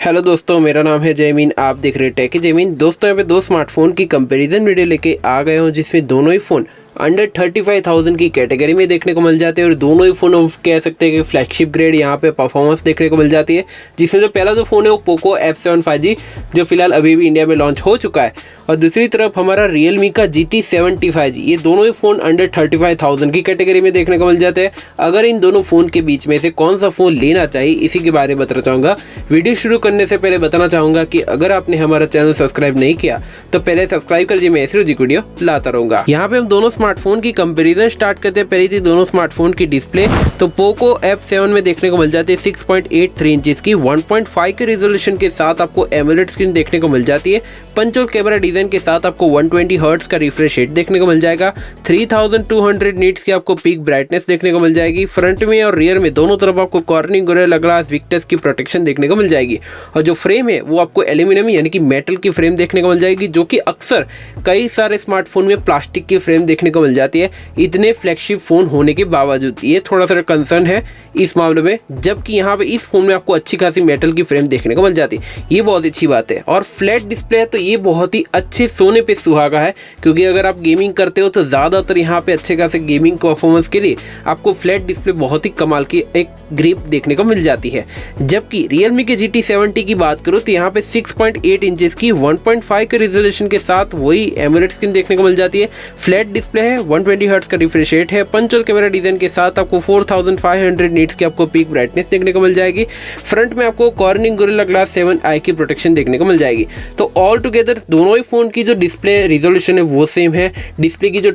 Hello दोस्तों, मेरा नाम है जयमीन। आप देख रहे टेक जयमीन। दोस्तों यहाँ पे दो स्मार्टफोन की कंपैरिजन वीडियो लेके आ गए हूँ, जिसमें दोनों ही फ़ोन अंडर 35,000 की कैटेगरी में देखने को मिल जाते हैं और दोनों ही फ़ोन कह सकते हैं कि फ्लैगशिप ग्रेड यहाँ पे परफॉर्मेंस देखने को मिल जाती है। जिसमें जो पहला जो फ़ोन है वो पोको F7 5G जो फिलहाल अभी भी इंडिया में लॉन्च हो चुका है, और दूसरी तरफ हमारा रियलमी का GT70 5G। ये दोनों ही फ़ोन अंडर 35,000 की कैटेगरी में देखने को मिल जाते हैं। अगर इन दोनों फ़ोन के बीच में से कौन सा फ़ोन लेना चाहिए, इसी के बारे में बताना चाहूँगा। वीडियो शुरू करने से पहले बताना चाहूँगा कि अगर आपने हमारा चैनल सब्सक्राइब नहीं किया तो पहले सब्सक्राइब कर दीजिए, मैं ऐसी वीडियो लाता रहूँगा। यहाँ पे हम दोनों स्मार्टफोन की कंपैरिजन स्टार्ट करते हैं। पहली थी दोनों स्मार्टफोन की डिस्प्ले, तो पोको F7 में देखने को मिल जाती है 6.83 इंचेस की 1.5 के रेजोल्यूशन के साथ आपको एमोलेड स्क्रीन देखने को मिल जाती है। पंचोल कैमरा डिजाइन के साथ आपको 120 हर्ट्ज का रिफ्रेश रेट देखने को मिल जाएगा। 3200 नीट्स की आपको पीक ब्राइटनेस देखने को मिल जाएगी। फ्रंट में और रियर में दोनों तरफ आपको कॉर्निंग गोरिल्ला ग्लास विक्टर्स की प्रोटेक्शन देखने को मिल जाएगी। और जो फ्रेम है वो आपको एल्यूमिनियम यानी कि मेटल की फ्रेम देखने को मिल जाएगी, जो कि अक्सर कई सारे स्मार्टफोन में प्लास्टिक की फ्रेम देखने को मिल जाती है, इतने फ्लैगशिप फोन होने के बावजूद। ये थोड़ा सा कंसर्न है इस मामले में, जबकि यहाँ पे इस फोन में आपको अच्छी खासी मेटल की फ्रेम देखने को मिल जाती है। ये बहुत अच्छी बात है। और फ्लैट डिस्प्ले है तो ये बहुत ही अच्छे सोने पे सुहागा है, क्योंकि अगर आप गेमिंग करते हो तो ज़्यादातर यहाँ पे अच्छे खासे गेमिंग परफॉर्मेंस के लिए आपको फ्लैट डिस्प्ले बहुत ही कमाल की एक ग्रिप देखने को मिल जाती है। जबकि रियलमी के GT70 की बात करूँ तो यहाँ पे 6.8 इंचेस की 1.5 के रेजोल्यूशन के साथ वही एमोलेड स्क्रीन देखने को मिल जाती है। फ्लैट डिस्प्ले है, 120 हर्ट्ज का रिफ्रेश रेट है, पंचोल कैमरा डिजाइन के साथ आपको 4500 नीट्स की आपको पीक ब्राइटनेस देखने को मिल जाएगी। फ्रंट में आपको कॉर्निंग गोरिल्ला ग्लास 7i की प्रोटेक्शन देखने को मिल जाएगी। तो ऑल टुगेदर दोनों ही फ़ोन की जो डिस्प्ले रिजोल्यूशन है वो सेम है, डिस्प्ले की जो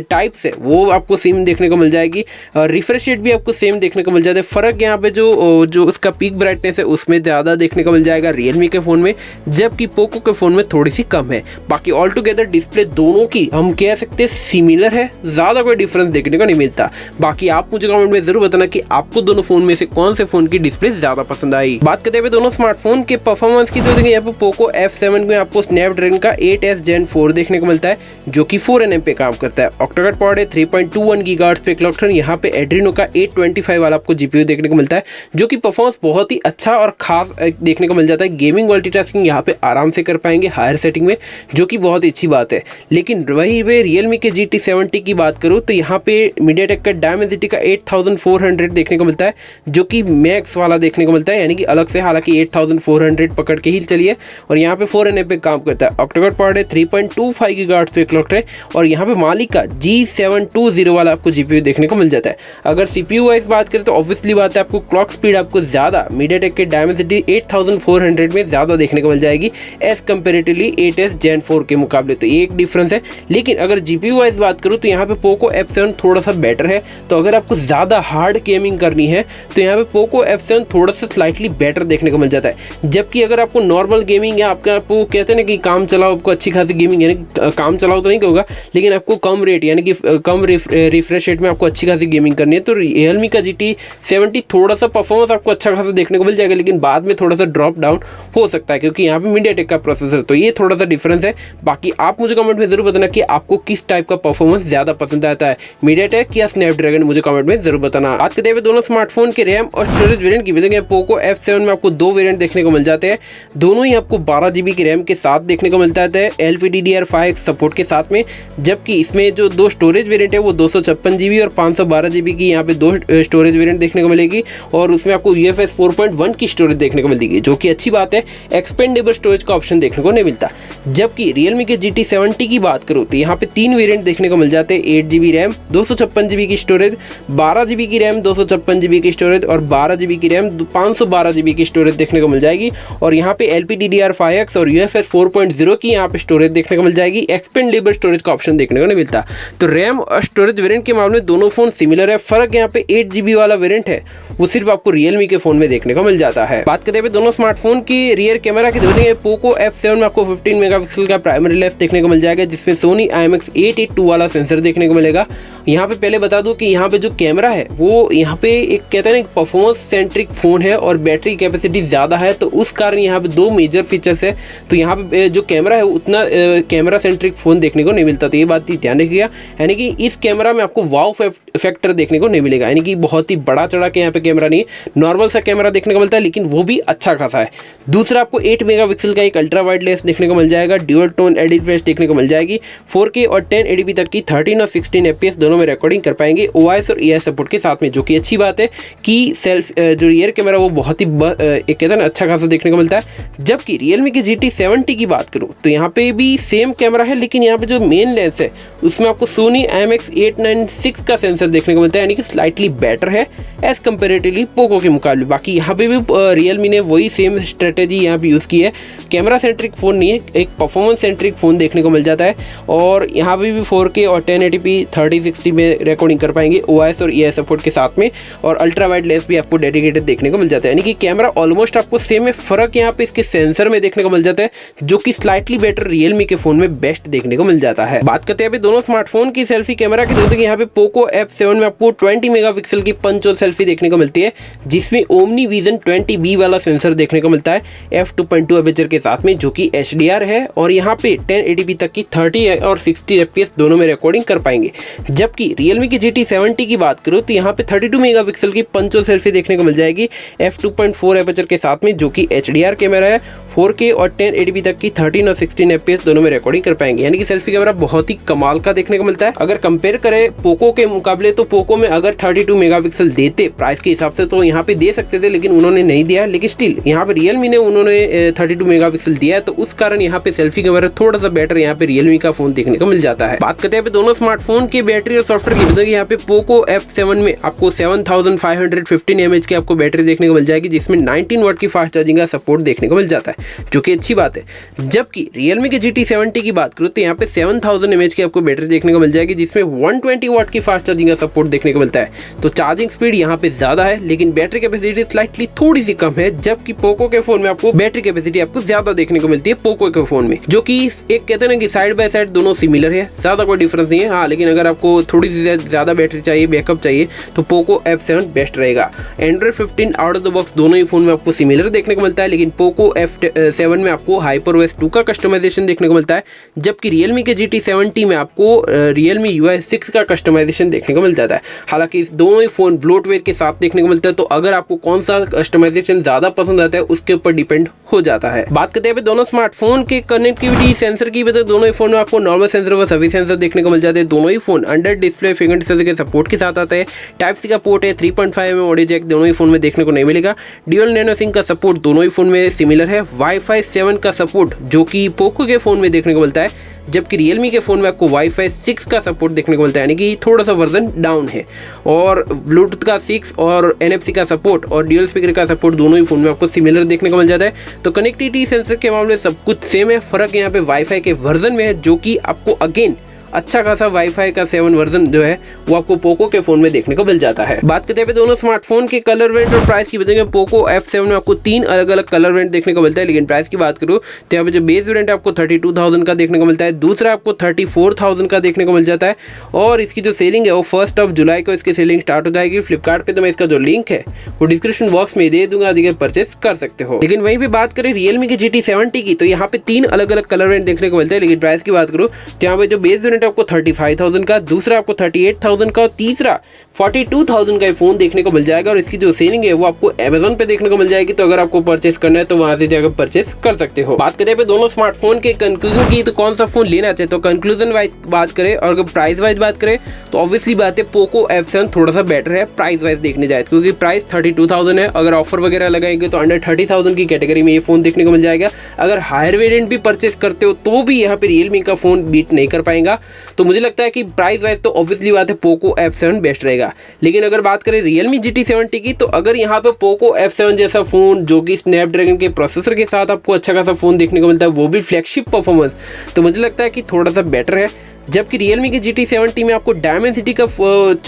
टाइप्स है वो आपको सेम देखने को मिल जाएगी, रिफ्रेश रेट भी आपको सेम देखने को मिल जाता है। फ़र्क यहाँ पे जो उसका पीक ब्राइटनेस है उसमें ज़्यादा देखने को मिल जाएगा रियलमी के फ़ोन में, जबकि पोको के फ़ोन में थोड़ी सी कम है। बाकी ऑल टुगेदर डिस्प्ले दोनों की हम कह सकते हैं सिमिलर है, ज़्यादा कोई डिफरेंस देखने को नहीं मिलता। बाकी आप मुझे कमेंट में ज़रूर बताना कि आपको दोनों फ़ोन में से कौन से फ़ोन की डिस्प्ले ज़्यादा पसंद आई। बात करते हुए दोनों स्मार्टफोन के परफॉर्मेंस की, तो देखिए यहाँ पे पोको F7 में आपको स्नैपड्रैगन का 8S Gen 4 देखने को मिलता है, जो कि 4nm पे काम करता है। ऑक्टा कोर है, 3.21 गीगाहर्ट्ज पे क्लॉक। यहाँ पे एड्रीनो का 825 वाला आपको GPU देखने को मिलता है, जो कि परफॉर्मेंस बहुत ही अच्छा और खास देखने को मिल जाता है। गेमिंग मल्टीटास्किंग यहाँ पे आराम से कर पाएंगे हायर सेटिंग में, जो कि बहुत ही अच्छी बात है। लेकिन वही वे रियलमी के GT70 की बात करूँ तो यहाँ पे मीडियाटेक का डायमेंसिटी का 8400 देखने को मिलता है, जो कि मैक्स वाला देखने को मिलता है, यानी कि अलग से, हालांकि 8400 पकड़ के ही चलिए। और यहाँ पे 4nm पे काम करता है। ऑक्टा कोर है, 3.25 गीगाहर्ट्ज पे क्लॉक है, और यहाँ पे मालिक का G720 वाला आपको GPU देखने को मिल जाता है। अगर CPU वाइज बात करें तो ऑब्वियसली बात है आपको क्लॉक स्पीड आपको ज़्यादा मीडियाटेक के डायमेंसिटी 8400 में ज़्यादा देखने को मिल जाएगी एज कंपेरेटिवली 8S Gen 4 के मुकाबले, तो ये एक डिफरेंस है। लेकिन अगर GPU वाइज बात करूँ तो यहाँ पे पोको F7 थोड़ा सा बेटर है। तो अगर आपको ज़्यादा हार्ड गेमिंग करनी है तो यहाँ पे पोको F7 थोड़ा सा स्लाइटली बेटर देखने को मिल जाता है। जबकि अगर आपको नॉर्मल गेमिंग या आपको कहते हैं ना कि काम चलाओ, आपको अच्छी खासी गेमिंग यानी काम चलाओ तो नहीं कहूँगा, लेकिन आपको कम रेट यानी कि कम रिफ्रेश रेट में आपको अच्छी खासी गेमिंग करनी है, तो रियलमी का GT70 थोड़ा सा परफॉर्मेंस आपको अच्छा खासा देखने को मिल जाएगा, लेकिन बाद में थोड़ा सा ड्रॉप डाउन हो सकता है, क्योंकि यहाँ पे मीडियाटेक का प्रोसेसर, तो ये थोड़ा सा डिफरेंस है। बाकी आप मुझे कमेंट में जरूर बताना कि आपको किस टाइप का परफॉर्मेंस ज़्यादा पसंद आता है, मीडियाटेक या स्नैपड्रैगन, मुझे कमेंट में जरूर बताना। बात करते हुए दोनों स्मार्टफोन के रैम और स्टोरेज वेरिएंट की, देखिए पोको F7 में आपको दो वेरिएंट देखने को मिल जाते हैं। दोनों ही आपको 12 GB की रैम के साथ देखने को मिलता है LPDDR5 सपोर्ट के साथ में, जबकि इसमें जो दो स्टोरेज वेरिएंट है वो 256 GB और 512 GB की यहाँ पे दो स्टोरेज वेरिएंट देखने को मिलेगी, और उसमें आपको UFS 4.1 की स्टोरेज देखने को मिलेगी, जो कि अच्छी बात है। एक्सपेंडेबल स्टोरेज का ऑप्शन देखने को नहीं मिलता। जबकि रियलमी के GT70 की बात करूँ तो यहाँ पे 3 वेरिएंट देखने को मिल जाते हैं, 8 GB रैम, 256 GB की स्टोरेज, 12 GB की रैम, 256 GB की स्टोरेज, और 12 GB की रैम, 512 GB की स्टोरेज देखने को मिल जाएगी। और यहाँ पे LPDDR5X और UFS 4.0 की यहाँ पे स्टोरेज देखने को मिल जाएगी। एक्सपेंडेबल स्टोरेज का ऑप्शन देखने को नहीं मिलता। तो रैम और स्टोरेज वेरिएंट के मामले में दोनों फोन सिमिलर है। फर्क यहाँ पे 8 GB वाला वेरिएंट है वो सिर्फ आपको रियलमी के फोन में देखने को मिल जाता है। बात करते हुए दोनों स्मार्टफोन की रियर कैमरा की, देखेंगे पोको F7 में आपको 15 मेगापिक्सल का प्राइमरी लेंस देखने को मिल जाएगा, जिसमें सोनी IMX 882 वाला सेंसर देखने को मिलेगा। यहाँ पे पहले बता दूं कि यहाँ पे जो कैमरा है वो यहाँ पे एक कहते हैं ना परफॉर्मेंस सेंट्रिक फ़ोन है और बैटरी कैपेसिटी ज़्यादा है, तो उस कारण यहाँ पे दो मेजर फीचर्स है। तो यहाँ पे जो कैमरा है उतना कैमरा सेंट्रिक फ़ोन देखने को नहीं मिलता, तो ये बात ही ध्यान रखिएगा। यानी कि इस कैमरा में आपको वाव फैक्टर देखने को नहीं मिलेगा, यानी कि बहुत ही बड़ा चढ़ा के यहाँ पे कैमरा नहीं, नॉर्मल सा कैमरा देखने को मिलता है, लेकिन वो भी अच्छा खासा है। दूसरा आपको 8 मेगापिक्सल का एक अल्ट्रा वाइड लेंस देखने को मिल जाएगा, ड्यूअल टोन एडिट फ्लैश देखने को मिल जाएगी, 4K और 1080p तक की 13 और 16 FPS दोनों में रिकॉर्डिंग कर पाएंगे OIS और EIS सपोर्ट के साथ में, जो कि अच्छी बात है कि सेल्फ जो रियर कैमरा वो बहुत ही एक कहते हैं ना अच्छा खासा देखने को मिलता है। जबकि Realme के GT70 की बात करूँ तो यहाँ पे भी सेम कैमरा है, लेकिन यहाँ पे जो मेन लेंस है उसमें आपको Sony IMX896 का सेंसर देखने को मिलता है, यानी कि स्लाइटली बेटर है एज कंपेरेटिवली पोको के मुकाबले। बाकी यहाँ पे भी Realme ने वही सेम स्ट्रेटेजी यहाँ पे यूज़ की है, कैमरा सेंट्रिक फ़ोन नहीं है, एक परफॉर्मेंस सेंट्रिक फ़ोन देखने को मिल जाता है। और यहाँ पे भी 4K और 1080p 3060 में रिकॉर्डिंग कर पाएंगे OIS और EIS सपोर्ट के साथ में, और अल्ट्रा वाइड लेंस भी आपको डेडिकेटेड देखने को मिल जाता है, यानी कि कैमरा ऑलमोस्ट आपको सेम है। फ़र्क यहाँ पे इसके सेंसर में देखने को मिल जाता है, जो कि स्लाइटली बेटर Realme के फ़ोन में बेस्ट देखने को मिल जाता है। बात करते हैं अभी दोनों स्मार्टफोन की सेल्फी कैमरा की, तो यहाँ पे पोको F7 में आपको 20 मेगापिक्सल की पंच होल सेल्फी देखने को मिलती है, जिसमें ओमनी विजन 20B वाला सेंसर देखने को मिलता है f2.2 अपर्चर के साथ में, जो कि HDR है, और यहाँ पे 1080p तक की 30 और 60 FPS दोनों में रिकॉर्डिंग कर पाएंगे। जबकि Realme की GT70 की बात करूँ तो यहाँ पे 32 मेगापिक्सल की पंच होल सेल्फी देखने को मिल जाएगी f2.4 अपर्चर के साथ में, जो कि HDR कैमरा है, 4K और 1080p तक की 13 और 16 FPS दोनों में रिकॉर्डिंग कर पाएंगे, यानी कि सेल्फी कैमरा बहुत ही कमाल का देखने को मिलता है। अगर कंपेयर करें पोको के मुकाबले तो पोको में अगर 32 मेगापिक्सल देते प्राइस के हिसाब से तो यहाँ पे दे सकते थे, लेकिन उन्होंने नहीं दिया। लेकिन स्टिल यहाँ पे Realme ने उन्होंने 32 मेगापिक्सल दिया है, तो उस कारण यहाँ पे सेल्फी कैमरा थोड़ा सा बेटर यहाँ पे Realme का फोन देखने को मिल जाता है। बात करते हैं दोनों स्मार्टफोन की बैटरी और सॉफ्टवेयर की, बताइए यहाँ पे पोको F7 में आपको 7515 mAh की आपको बैटरी देखने को मिल जाएगी, जिसमें 19 वाट की फास्ट चार्जिंग का सपोर्ट देखने को मिल जाता है, जो कि अच्छी बात है। जबकि Realme के GT70 की बात करूँ तो यहाँ पे 7000 mAh की आपको बैटरी देखने को मिल जाएगी, जिसमें 120 वाट की फास्ट चार्जिंग का सपोर्ट देखने को मिलता है। तो चार्जिंग स्पीड यहाँ पे ज्यादा है, लेकिन बैटरी कैपेसिटी स्लाइटली थोड़ी सी कम है, जबकि पोको के फोन में आपको बैटरी कैपेसिटी आपको ज्यादा देखने को मिलती है पोको के फोन में, जो कि एक कहते हैं ना कि साइड बाय साइड दोनों सिमिलर है, ज्यादा कोई डिफरेंस नहीं है। हाँ, लेकिन अगर आपको थोड़ी सी ज्यादा बैटरी चाहिए, बैकअप चाहिए, तो पोको F7 बेस्ट रहेगा। Android 15 out of the box दोनों ही फोन में आपको सिमिलर देखने को मिलता है, लेकिन पोको F7 में आपको HyperOS 2 का कस्टमाइजेशन देखने को मिलता है, जबकि Realme के GT70 में आपको Realme UI 6 का कस्टमाइजेशन देखने को मिल जाता है। हालांकि इस दोनों ही फोन ब्लोटवेयर के साथ देखने को मिलता है, तो अगर आपको कौन सा कस्टमाइजेशन ज्यादा पसंद आता है उसके ऊपर डिपेंड हो जाता है। बात करते हैं दोनों स्मार्टफोन के कनेक्टिविटी सेंसर की, तो दोनों ही फोन में आपको नॉर्मल सेंसर व सभी सेंसर देखने को मिल जाते हैं। दोनों ही phone under display finger sensor के सपोर्ट के साथ आता है। Type-C का पोर्ट है, 3.5mm ऑडियो जैक दोनों ही फोन में देखने को नहीं मिलेगा। ड्यूअल नैनो सिंक का सपोर्ट दोनों ही फोन में सिमिलर है। Wi-Fi 7 का सपोर्ट जो कि पोको के फोन में देखने को मिलता है, जबकि Realme के फ़ोन में आपको Wi-Fi 6 का सपोर्ट देखने को मिलता है, यानी कि थोड़ा सा वर्जन डाउन है। और ब्लूटूथ का 6 और NFC का सपोर्ट और ड्यूअल स्पीकर का सपोर्ट दोनों ही फ़ोन में आपको सिमिलर देखने को मिल जाता है। तो कनेक्टिविटी सेंसर के मामले में सब कुछ सेम है, फ़र्क यहाँ पे Wi-Fi के वर्जन में है, जो कि आपको अगेन अच्छा खासा Wi-Fi का 7 वर्जन जो है वो आपको पोको के फोन में देखने को मिल जाता है। बात करते हैं दोनों स्मार्टफोन के कलर वेरिएंट और प्राइस की, बताएंगे पोको F7 में आपको 3 अलग अलग कलर वेरिएंट देखने को मिलता है, लेकिन प्राइस की बात करूँ तो यहाँ पे जो बेस वेरिएंट आपको 32,000 का देखने को मिलता है, दूसरा आपको 34,000 का देखने को मिल जाता है, और इसकी जो सेलिंग है वो 1 जुलाई को इसकी सेलिंग स्टार्ट हो जाएगी फ्लिपकार्ट पे। तो मैं इसका जो लिंक है वो डिस्क्रिप्शन बॉक्स में दे दूंगा, अधिक परचेस कर सकते हो। लेकिन वहीं पे बात करें Realme की GT70 की, तो यहाँ पे 3 अलग अलग कलर वेरिएंट देखने को मिलता है, लेकिन प्राइस की बात करूँ तो यहाँ पे जो बेस वेरिएंट आपको 35,000 का, दूसरा आपको 38,000 का, और तीसरा 42,000 का फोन देखने को मिल जाएगा। और इसकी जो सेलिंग है वो आपको Amazon पे देखने को मिल जाएगी, तो अगर आपको परचेस करना है तो वहां से जाकर परचेस कर सकते हो। बात करें पे दोनों स्मार्टफोन के कंक्लूजन की, तो कौन सा फोन लेना चाहिए, तो कंक्लूजन वाइज बात करें और अगर प्राइस वाइज बात करें तो ऑब्वियसली बात है पोको F7 थोड़ा सा बेटर है प्राइस वाइज देखने जाए, क्योंकि प्राइस 32,000 है। अगर ऑफर वगैरह लगाएंगे तो अंडर 30,000 की कैटेगरी में ये फोन देखने को मिल जाएगा। अगर हायर वेरिएंट भी परचेस करते हो तो भी यहाँ पे Realme का फोन बीट नहीं कर पाएगा। तो मुझे लगता है कि प्राइस वाइज तो ऑब्वियसली बात है पोको F7 बेस्ट रहेगा। लेकिन अगर बात करें Realme GT70 की, तो अगर यहाँ पे पोको F7 जैसा फोन जो कि स्नैपड्रैगन के प्रोसेसर के साथ आपको अच्छा खासा फोन देखने को मिलता है, वो भी फ्लैगशिप परफॉर्मेंस, तो मुझे लगता है कि थोड़ा सा बेटर है। जबकि Realme के GT70 में आपको Dimensity का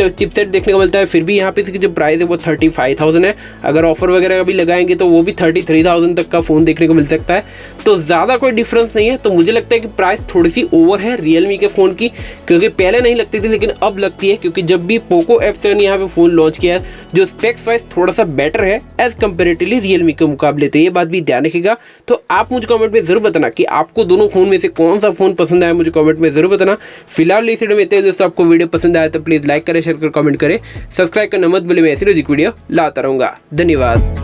चिपसेट देखने को मिलता है, फिर भी यहाँ पे इसकी जो प्राइस है वो 35,000 है। अगर ऑफर वगैरह का भी लगाएंगे तो वो भी 33,000 तक का फ़ोन देखने को मिल सकता है, तो ज़्यादा कोई डिफरेंस नहीं है। तो मुझे लगता है कि प्राइस थोड़ी सी ओवर है Realme के फ़ोन की, क्योंकि पहले नहीं लगती थी लेकिन अब लगती है, क्योंकि जब भी पोको F7 यहाँ पे फ़ोन लॉन्च किया है जो स्पेक्स वाइज थोड़ा सा बेटर है एज कंपेरेटिवली Realme के मुकाबले, तो ये बात भी ध्यान रखिएगा। तो आप मुझे कमेंट में ज़रूर बताना कि आपको दोनों फ़ोन में से कौन सा फ़ोन पसंद आया, मुझे कमेंट में ज़रूर बताना। फिलहाल इस वीडियो में इतने दोस्तों, आपको वीडियो पसंद आया तो प्लीज़ लाइक करें, शेयर करें, कमेंट करें, सब्सक्राइब करना मत भूलिए। मैं ऐसी रोज वीडियो लाता रहूँगा। धन्यवाद।